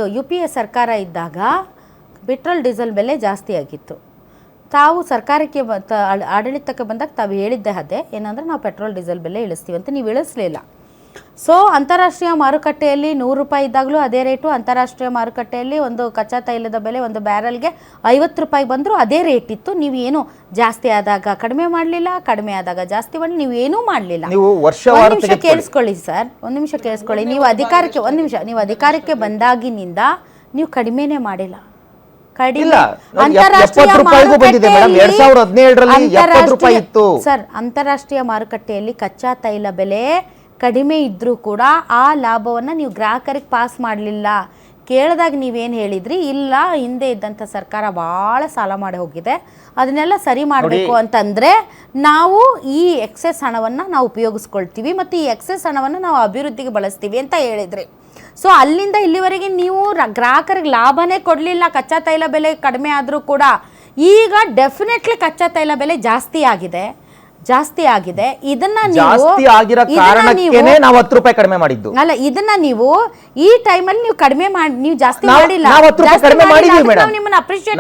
UPA ಸರ್ಕಾರ ಇದ್ದಾಗ petrol diesel ಬೆಲೆ ಜಾಸ್ತಿ ಆಗಿತ್ತು. ತಾವು ಸರ್ಕಾರಕ್ಕೆ ಆಡಳಿತಕ್ಕೆ ಬಂದಾಗ ತಾವು ಹೇಳಿದ್ದೆ ಅದೇ ಏನಂದರೆ ನಾವು ಪೆಟ್ರೋಲ್ ಡೀಸೆಲ್ ಬೆಲೆ ಇಳಿಸ್ತೀವಿ ಅಂತ. ನೀವು ಇಳಿಸಲಿಲ್ಲ. ಸೊ ಅಂತಾರಾಷ್ಟ್ರೀಯ ಮಾರುಕಟ್ಟೆಯಲ್ಲಿ 100 ರೂಪಾಯಿ ಇದ್ದಾಗಲೂ ಅದೇ ರೇಟು, ಅಂತಾರಾಷ್ಟ್ರೀಯ ಮಾರುಕಟ್ಟೆಯಲ್ಲಿ ಒಂದು ಕಚ್ಚಾ ತೈಲದ ಬೆಲೆ ಒಂದು ಬ್ಯಾರಲ್ಗೆ 50 ರೂಪಾಯಿ ಬಂದರೂ ಅದೇ ರೇಟ್ ಇತ್ತು. ನೀವು ಏನು ಜಾಸ್ತಿ ಆದಾಗ ಕಡಿಮೆ ಮಾಡಲಿಲ್ಲ, ಕಡಿಮೆ ಆದಾಗ ಜಾಸ್ತಿ ಮಾಡಿ ನೀವು ಏನೂ ಮಾಡಲಿಲ್ಲ. ಒಂದು ನಿಮಿಷ ಕೇಳಿಸ್ಕೊಳ್ಳಿ ಸರ್, ಒಂದು ನಿಮಿಷ ಕೇಳಿಸ್ಕೊಳ್ಳಿ. ನೀವು ಅಧಿಕಾರಕ್ಕೆ ಬಂದಾಗಿನಿಂದ ನೀವು ಕಡಿಮೆನೇ ಮಾಡಿಲ್ಲ. ಅಂತಾರಾಷ್ಟ್ರೀಯ ಮಾರುಕಟ್ಟೆಯಲ್ಲಿ ಕಚ್ಚಾ ತೈಲ ಬೆಲೆ ಕಡಿಮೆ ಇದ್ರೂ ಕೂಡ ಆ ಲಾಭವನ್ನು ನೀವು ಗ್ರಾಹಕರಿಗೆ ಪಾಸ್ ಮಾಡಲಿಲ್ಲ. ಕೇಳಿದಾಗ ನೀವೇನು ಹೇಳಿದ್ರಿ, ಇಲ್ಲ ಹಿಂದೆ ಇದ್ದಂಥ ಸರ್ಕಾರ ಭಾಳ ಸಾಲ ಮಾಡಿ ಹೋಗಿದೆ, ಅದನ್ನೆಲ್ಲ ಸರಿ ಮಾಡಬೇಕು ಅಂತಂದರೆ ನಾವು ಈ ಎಕ್ಸೆಸ್ ಹಣವನ್ನು ನಾವು ಉಪಯೋಗಿಸ್ಕೊಳ್ತೀವಿ ಮತ್ತು ಈ ಎಕ್ಸೆಸ್ ಹಣವನ್ನು ನಾವು ಅಭಿವೃದ್ಧಿಗೆ ಬಳಸ್ತೀವಿ ಅಂತ ಹೇಳಿದ್ರಿ. ಸೊ ಅಲ್ಲಿಂದ ಇಲ್ಲಿವರೆಗೆ ನೀವು ಗ್ರಾಹಕರಿಗೆ ಲಾಭನೇ ಕೊಡಲಿಲ್ಲ. ಕಚ್ಚಾ ತೈಲ ಬೆಲೆ ಕಡಿಮೆ ಆದರೂ ಕೂಡ ಈಗ ಡೆಫಿನೆಟ್ಲಿ ಕಚ್ಚಾ ತೈಲ ಬೆಲೆ ಜಾಸ್ತಿ ಆಗಿದೆ. ಇದನ್ನ ನೀವು ಅಲ್ಲ, ಇದನ್ನ ನೀವು ಈ ಟೈಮಲ್ಲಿ ನೀವು ಕಡಿಮೆ ಮಾಡಿ, ನೀವು ಜಾಸ್ತಿ ಮಾಡಿಲ್ಲ. ನಿಮ್ಮನ್ನ ಅಪ್ರಿಶಿಯೇಟ್